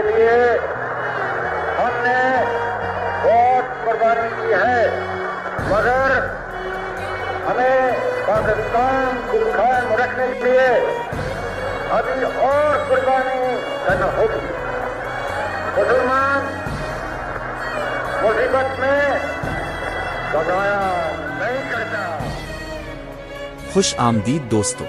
کے لیے ہم نے بہت قربانی کی ہے، مگر ہمیں پاکستان کو قائم رکھنے کے لیے ابھی اور قربانی کرنا ہوگی۔ مسلمان مصیبت میں بغایا نہیں کرتا۔ خوش آمدید دوستو،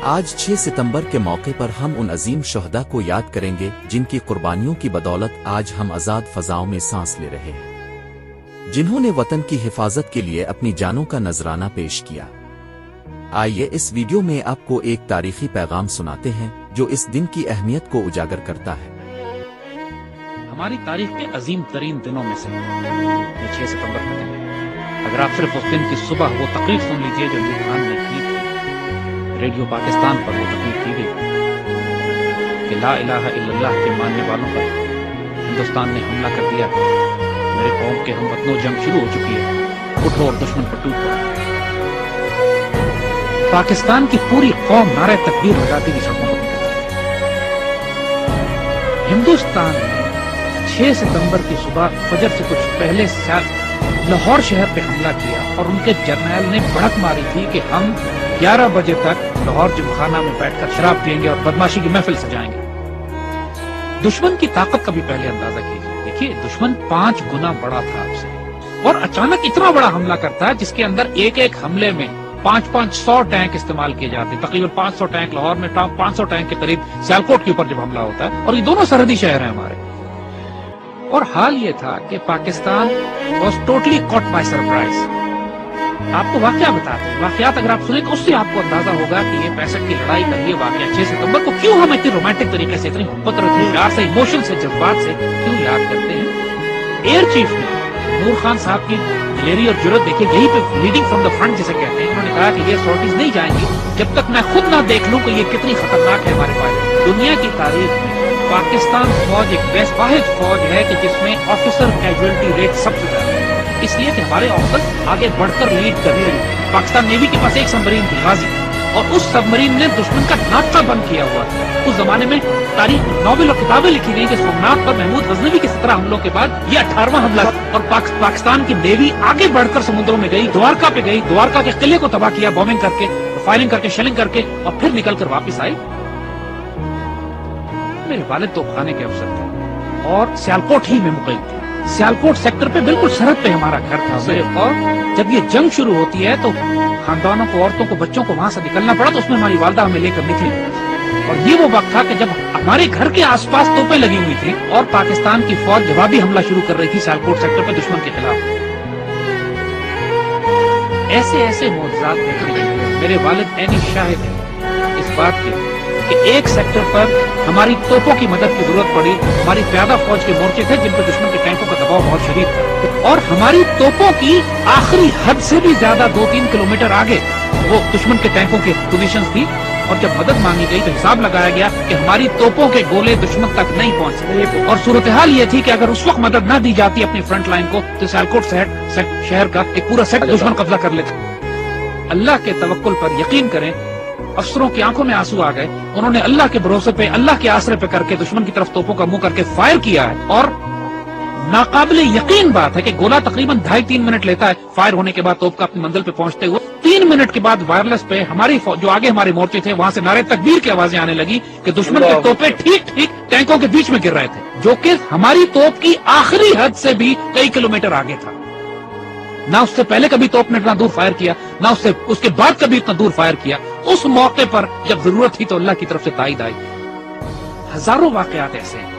آج 6 ستمبر کے موقع پر ہم ان عظیم شہداء کو یاد کریں گے جن کی قربانیوں کی بدولت آج ہم آزاد فضاؤں میں سانس لے رہے ہیں، جنہوں نے وطن کی حفاظت کے لیے اپنی جانوں کا نذرانہ پیش کیا۔ آئیے اس ویڈیو میں آپ کو ایک تاریخی پیغام سناتے ہیں جو اس دن کی اہمیت کو اجاگر کرتا ہے۔ ہماری تاریخ کے عظیم ترین دنوں میں سے یہ 6 ستمبر کا دن ہے۔ اگر آپ صرف اس دن کی صبح وہ تقریر سن لیجئے جو عمران خان نے کی تھی، ریڈیو پاکستان پر وہ تقریر کی گئی کہ لا الہ الا اللہ کے ماننے والوں پر ہندوستان نے حملہ کر دیا، میرے قوم کے ہم وطنوں جنگ شروع ہو چکی ہے، اٹھو اور دشمن پر ٹوٹ پڑو۔ پاکستان کی پوری قوم نعرہ تکبیر لگاتی ہوئی سڑکوں پر نکلتی تھی۔ ہندوستان میں 6 ستمبر کی صبح فجر سے کچھ پہلے لاہور شہر پہ حملہ کیا اور ان کے جرنیل نے بڑک ماری تھی کہ ہم 11 بجے تک لاہور جمخانہ میں بیٹھ کر شراب پئیں گے اور بدماشی کی محفل سجائیں گے۔ دشمن کی طاقت کا بھی پہلے اندازہ کیجیے۔ دیکھیے دشمن 5 گنا بڑا تھا آپ سے، اور اچانک اتنا بڑا حملہ کرتا ہے جس کے اندر ایک حملے میں 500 ٹینک استعمال کیے جاتے ہیں، تقریباً 500 ٹینک لاہور میں، 500 ٹینک کے قریب سیالکوٹ کے اوپر جب حملہ ہوتا ہے، اور یہ دونوں سرحدی شہر ہیں ہمارے۔ اور حال یہ تھا کہ Pakistan was totally caught by surprise. آپ کو واقعہ بتاتے ہیں، واقعات اگر آپ سنیں تو اس سے آپ کو اندازہ ہوگا کہ یہ 65 کی لڑائی کا یہ واقعہ 6 ستمبر کو کیوں ہم اتنی رومانٹک طریقے سے، اتنی محبت اور اتنی پیار سے، ایموشن سے، جذبات سے کیوں یاد کرتے ہیں۔ ایئر چیف نے نور خان صاحب کی دلیری اور جرأت دیکھیے، یہی پہ لیڈنگ فرام دا فرنٹ جسے کہتے ہیں، انہوں نے کہا کہ یہ سورٹیز نہیں جائیں گی جب تک میں خود نہ دیکھ لوں کہ یہ کتنی خطرناک ہے ہمارے پاس۔ دنیا کی تاریخ میں پاکستان فوج ایک واحد فوج ہے کہ جس میں آفیسر کیجویلٹی ریٹ سب سے زیادہ ہے، اس لیے کہ ہمارے آفیسر آگے بڑھ کر لیڈ کر رہے ہیں۔ پاکستان نیوی کے پاس ایک سبمرین تھی غازی، اور اس سبمرین نے دشمن کا ناکہ بند کیا ہوا تھا۔ اس زمانے میں تاریخ ناول اور کتابیں لکھی گئی کہ سومناتھ پر محمود غزنوی کے 17 حملوں کے بعد یہ 18واں حملہ تھا، اور پاکستان کی نیوی آگے بڑھ کر سمندروں میں گئی، دوارکا پہ گئی، دوارکا کے قلعے کو تباہ کیا بومنگ کر کے، فائرنگ کر کے، شیلنگ کر کے، اور پھر نکل کر واپس آئی۔ میرے والد توپ خانے کے افسر تھے اور سیالکوٹ ہی میں مقیم تھے۔ سیالکوٹ سیکٹر پہ بالکل سرحد پہ ہمارا گھر تھا، اور جب یہ جنگ شروع ہوتی ہے تو خاندانوں کو، عورتوں کو، بچوں کو وہاں سے نکلنا پڑا، تو اس میں ہماری والدہ ہمیں لے کر نکلی، اور یہ وہ وقت تھا کہ جب ہمارے گھر کے آس پاس توپیں لگی ہوئی تھی اور پاکستان کی فوج جوابی حملہ شروع کر رہی تھی سیالکوٹ سیکٹر پہ دشمن کے خلاف۔ ایسے معجزات دیکھنے کے لیے میرے والد عینی شاہد ہیں اس بات کے کہ ایک سیکٹر پر ہماری توپوں کی مدد کی ضرورت پڑی۔ ہماری پیادہ فوج کے مورچے تھے جن پر دشمن کے ٹینکوں کا دباؤ بہت شدید تھا، اور ہماری توپوں کی آخری حد سے بھی زیادہ 2-3 کلومیٹر آگے وہ دشمن کے ٹینکوں کی پوزیشنز تھی، اور جب مدد مانگی گئی تو حساب لگایا گیا کہ ہماری توپوں کے گولے دشمن تک نہیں پہنچ سکے، اور صورتحال یہ تھی کہ اگر اس وقت مدد نہ دی جاتی اپنی فرنٹ لائن کو تو سیالکوٹ شہر کا ایک پورا سیٹ دشمن قبضہ کر لیتا۔ اللہ کے توکل پر یقین کریں، افسروں کی آنکھوں میں آنسو آ گئے، انہوں نے اللہ کے بھروسے پہ، اللہ کے آسرے پہ کر کے دشمن کی طرف توپوں کا منہ کر کے فائر کیا ہے، اور ناقابل یقین بات ہے کہ گولہ تقریباً 2.5-3 منٹ لیتا ہے فائر ہونے کے بعد توپ کا اپنی منزل پہ پہنچتے ہوئے۔ 3 منٹ کے بعد وائرلیس پہ ہماری جو آگے ہمارے مورچے تھے وہاں سے نعرے تکبیر کی آوازیں آنے لگی کہ دشمن کے توپیں ٹھیک ٹینکوں کے بیچ میں گر رہے تھے، جو کہ ہماری توپ کی آخری حد سے بھی کئی کلومیٹر آگے تھا۔ نہ اس سے پہلے کبھی توپ نے اتنا دور فائر کیا، نہ اس کے بعد کبھی اتنا دور فائر کیا۔ اس موقع پر جب ضرورت تھی تو اللہ کی طرف سے تائید آئی۔ ہزاروں واقعات ایسے ہیں،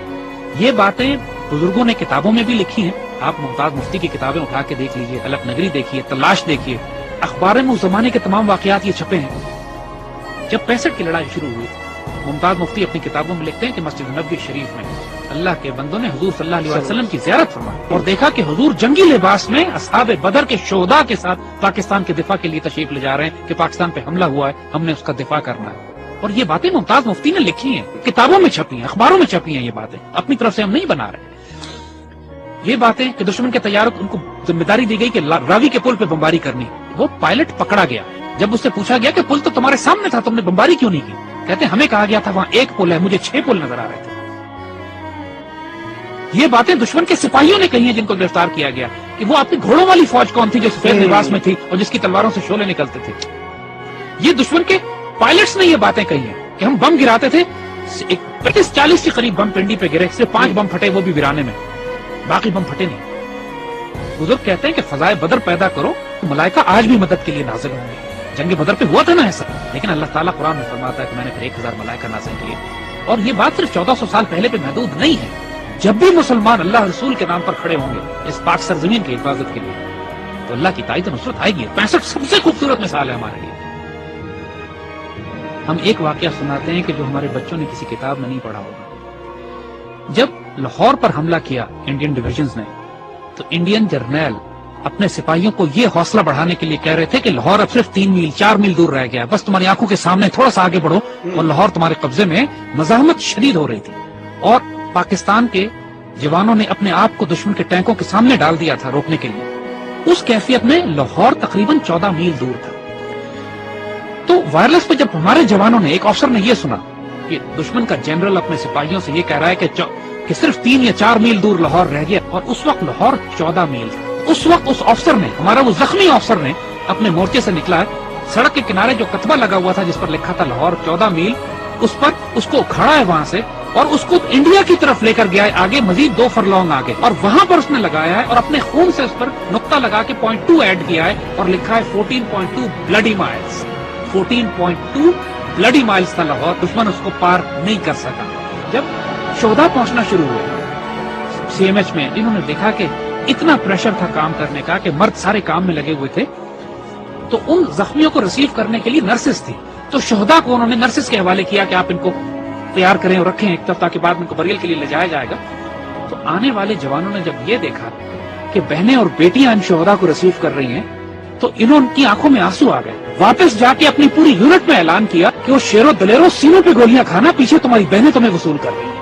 یہ باتیں بزرگوں نے کتابوں میں بھی لکھی ہیں۔ آپ ممتاز مفتی کی کتابیں اٹھا کے دیکھ لیجئے، الف نگری دیکھیے، تلاش دیکھیے، اخبار میں اس زمانے کے تمام واقعات یہ چھپے ہیں۔ جب 65 کی لڑائی شروع ہوئی، ممتاز مفتی اپنی کتابوں میں لکھتے ہیں کہ مسجد نبوی شریف میں اللہ کے بندوں نے حضور صلی اللہ علیہ وسلم کی زیارت فرمائی اور دیکھا کہ حضور جنگی لباس میں اصحاب بدر کے شہداء کے ساتھ پاکستان کے دفاع کے لیے تشریف لے جا رہے ہیں کہ پاکستان پہ حملہ ہوا ہے، ہم نے اس کا دفاع کرنا ہے۔ اور یہ باتیں ممتاز مفتی نے لکھی ہیں، کتابوں میں چھپی ہیں، اخباروں میں چھپی ہیں، یہ باتیں اپنی طرف سے ہم نہیں بنا رہے۔ یہ باتیں کہ دشمن کے طیاروں ان کو ذمہ داری دی گئی کہ راوی کے پل پہ بمباری کرنی، وہ پائلٹ پکڑا گیا۔ جب اس سے پوچھا گیا کہ پل تو تمہارے سامنے تھا، تم نے بمباری کیوں نہیں کی؟ کہتے ہمیں کہا گیا تھا وہاں ایک پل ہے، مجھے 6 پل نظر آ رہے تھے۔ یہ باتیں دشمن کے سپاہیوں نے کہی ہیں جن کو گرفتار کیا گیا کہ وہ اپنی گھوڑوں والی فوج کون تھی جو سفید لباس میں تھی اور جس کی تلواروں سے شعلے نکلتے تھے. یہ دشمن کے پائلٹس نے یہ باتیں کہی ہیں کہ ہم بم گراتے تھے, 40 کے قریب بم پنڈی پہ گرے, صرف 5 بم پھٹے, وہ بھی ویرانے میں, باقی بم پھٹے نہیں. بزرگ کہتے ہیں کہ فضائے بدر پیدا کرو تو ملائکہ آج بھی مدد کے لیے نازل ہوں گے. جنگ بدر پہ ہوا تھا نا ایسا, لیکن اللہ تعالیٰ قرآن میں فرماتا ہے کہ میں نے پھر 1000 ملائکہ نازل کیے. اور یہ بات صرف 1400 سال پہلے پہ محدود نہیں ہے. جب بھی مسلمان اللہ رسول کے نام پر کھڑے ہوں گے اس پاک سرزمین کی حفاظت کے لیے تو اللہ کی تائید و نصرت آئے گی. 65 سب سے خوبصورت مثال ہے ہمارے لیے. ہم ایک واقعہ سناتے ہیں کہ جو ہمارے بچوں نے کسی کتاب میں نہیں پڑھا ہوگا. جب لاہور پر حملہ کیا انڈین ڈویژنز نے تو انڈین جرنیل اپنے سپاہیوں کو یہ حوصلہ بڑھانے کے لیے کہہ رہے تھے کہ لاہور اب صرف 3 میل 4 میل دور رہ گیا, بس تمہاری آنکھوں کے سامنے تھوڑا سا آگے بڑھو اور لاہور تمہارے قبضے میں. مزاحمت شدید ہو رہی تھی اور پاکستان کے جوانوں نے اپنے آپ کو دشمن کے ٹینکوں کے سامنے ڈال دیا تھا روکنے کے لیے. اس کیفیت میں لاہور تقریباً 14 میل دور تھا. تو وائرلیس پہ جب ہمارے جوانوں نے, ایک افسر نے یہ سنا کہ دشمن کا جنرل اپنے سپاہیوں سے یہ کہہ رہا ہے کہ صرف 3 یا 4 میل دور لاہور رہ گیا, اور اس وقت لاہور 14 میل تھا. اس وقت اس افسر نے, ہمارا وہ زخمی افسر نے اپنے مورچے سے نکلا, سڑک کے کنارے جو کتبہ لگا ہوا تھا جس پر لکھا تھا لاہور 14 میل, اس پر اس کو اکھاڑا ہے وہاں سے اور اس کو انڈیا کی طرف لے کر گیا ہے آگے, مزید 2 فرلونگ آگے, اور وہاں پر اس نے لگایا ہے اور اپنے خون سے اس پر نقطہ لگا کے 0.2 ایڈ کیا ہے اور لکھا ہے 14.2 بلڈی مائلز. 14.2 بلڈی مائلز تھا لاہور. دشمن اس کو پار نہیں کر سکا. جب شہداء پہنچنا شروع ہوئے CMH میں, انہوں نے دیکھا کہ اتنا پریشر تھا کام کرنے کا کہ مرد سارے کام میں لگے ہوئے تھے, تو ان زخمیوں کو ریسیو کرنے کے لیے نرسز تھی. تو شہداء کو انہوں نے نرسز کے حوالے کیا کہ آپ ان کو تیار کریں اور رکھیں ایک طرف تاکہ بعد میں ان کو بریل کے لیے لے جایا جائے گا. تو آنے والے جوانوں نے جب یہ دیکھا کہ بہنیں اور بیٹیاں ان شہداء کو ریسیو کر رہی ہیں تو ان کی آنکھوں میں آنسو آ گئے. واپس جا کے اپنی پوری یونٹ میں اعلان کیا کہ وہ شیرو دلیرو سینوں پہ گولیاں کھانا, پیچھے تمہاری بہنیں تمہیں وصول کر رہی ہیں.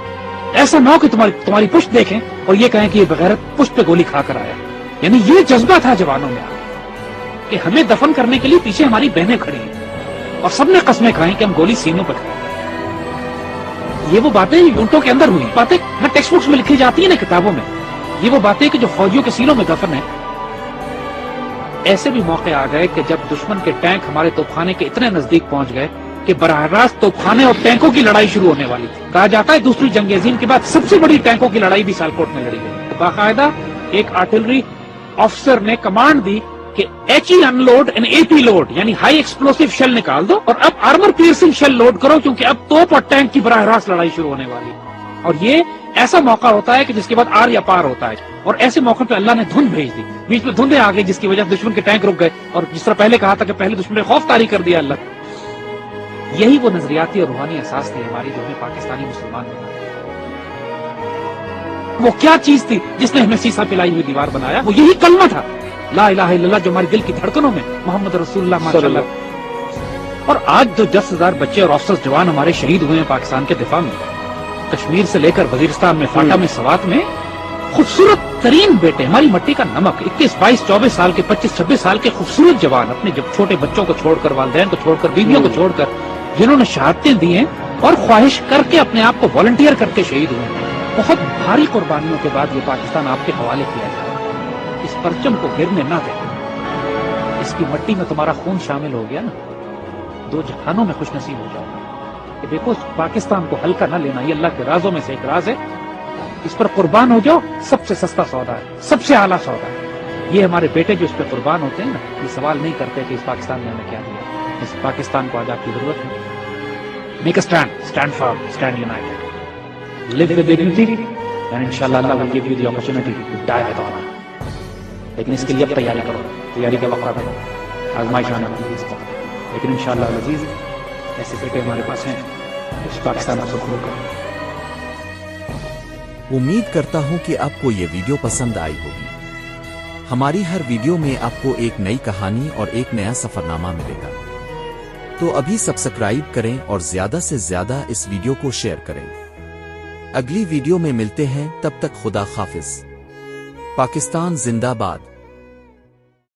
ایسا نہ ہو کہ تمہاری پشت دیکھیں اور یہ کہیں کہ یہ بغیرت پشت پہ گولی کھا کر آیا. یعنی یہ جذبہ تھا جوانوں میں کہ ہمیں دفن کرنے کے لیے پیچھے ہماری بہنیں کھڑی ہیں, اور سب نے قسمیں کھائیں کہ ہم گولی سینوں پہ کھائیں. یہ وہ باتیں یونٹوں کے اندر ہوئی, باتیں ٹیکسٹ بکس میں لکھی جاتی ہیں نا, کتابوں میں. یہ وہ باتیں کہ جو فوجیوں کے سینوں میں دفن ہیں. ایسے بھی موقع آ گئے کہ جب دشمن کے ٹینک ہمارے توپخانے کے اتنے نزدیک پہنچ گئے کہ براہ راست توپخانے اور ٹینکوں کی لڑائی شروع ہونے والی تھی. کہا جاتا ہے دوسری جنگ عظیم کے بعد سب سے بڑی ٹینکوں کی لڑائی بھی سیالکوٹ میں لڑی گئی. باقاعدہ ایک آرٹلری افسر نے کمانڈ دی کہ HE unload and AP load, یعنی ہائی ایکسپلوسیو شیل نکال دو اور اب آرمر پیئرسنگ شیل لوڈ کرو, کیونکہ اب توپ اور ٹینک کی براہ راست لڑائی شروع ہونے والی. اور یہ ایسا موقع ہوتا ہے کہ جس کے بعد آر یا پار ہوتا ہے, اور ایسے موقع پہ اللہ نے دھند بھیج دی, بیچ میں دھندیں آ گئی جس کی وجہ سے دشمن کے ٹینک رک گئے, اور جس طرح پہلے کہا تھا کہ پہلے دشمن نے خوف طاری کر دیا اللہ. یہی وہ نظریاتی اور روحانی احساس تھی ہماری جو ہمیں پاکستانی مسلمان بنا. وہ کیا چیز تھی جس نے ہمیں سیسا پلائی ہوئی دیوار بنایا؟ وہ یہی کلمہ تھا, لا الہ الا اللہ, جو ہماری دل کی دھڑکنوں میں محمد رسول اللہ ماشاءاللہ. اور آج جو 10,000 بچے اور افسر جوان ہمارے شہید ہوئے ہیں پاکستان کے دفاع میں, کشمیر سے لے کر وزیرستان میں, فاٹا میں, سوات میں, خوبصورت ترین بیٹے, ہماری مٹی کا نمک, 21, 22, 24 سال کے, 25, 26 سال کے خوبصورت جوان, اپنے جب چھوٹے بچوں کو چھوڑ کر, والدین کو چھوڑ کر, بیویوں کو چھوڑ کر, جنہوں نے شہادتیں دی ہیں اور خواہش کر کے اپنے آپ کو والنٹیئر کر کے شہید ہوئے ہیں. بہت بھاری قربانیوں کے بعد یہ پاکستان آپ کے حوالے کیا جائے. اس پرچم کو گرنے نہ دیں, اس کی مٹی میں تمہارا خون شامل ہو گیا نا, 2 جہانوں میں خوش نصیب ہو جاؤ. کہ دیکھو پاکستان کو ہلکا نہ لینا, یہ اللہ کے رازوں میں سے ایک راز ہے, اس پر قربان ہو جاؤ. سب سے سستا سودا ہے, سب سے اعلیٰ سودا ہے. یہ ہمارے بیٹے جو اس پہ قربان ہوتے ہیں نا, یہ سوال نہیں کرتے کہ اس پاکستان نے ہمیں کیا دیا. اس پاکستان کو آج آپ کی ضرورت ہے. Make a stand, stand form, stand United, live with dignity, and inshallah Allah will give you the opportunity to die with honor. لیکن اس کے لیے اب تیاری کرو, تیاری کا وقت ہے, آزمائش آنے والی ہے. لیکن انشاءاللہ العزیز ایسے بیٹے ہمارے پاس ہیں اس پاکستان کو سکھو کر. امید کرتا ہوں کہ آپ کو یہ ویڈیو پسند آئی ہوگی. ہماری ہر ویڈیو میں آپ کو ایک نئی کہانی اور ایک نیا سفرنامہ ملے گا. تو ابھی سبسکرائب کریں اور زیادہ سے زیادہ اس ویڈیو کو شیئر کریں. اگلی ویڈیو میں ملتے ہیں, تب تک خدا حافظ. پاکستان زندہ باد.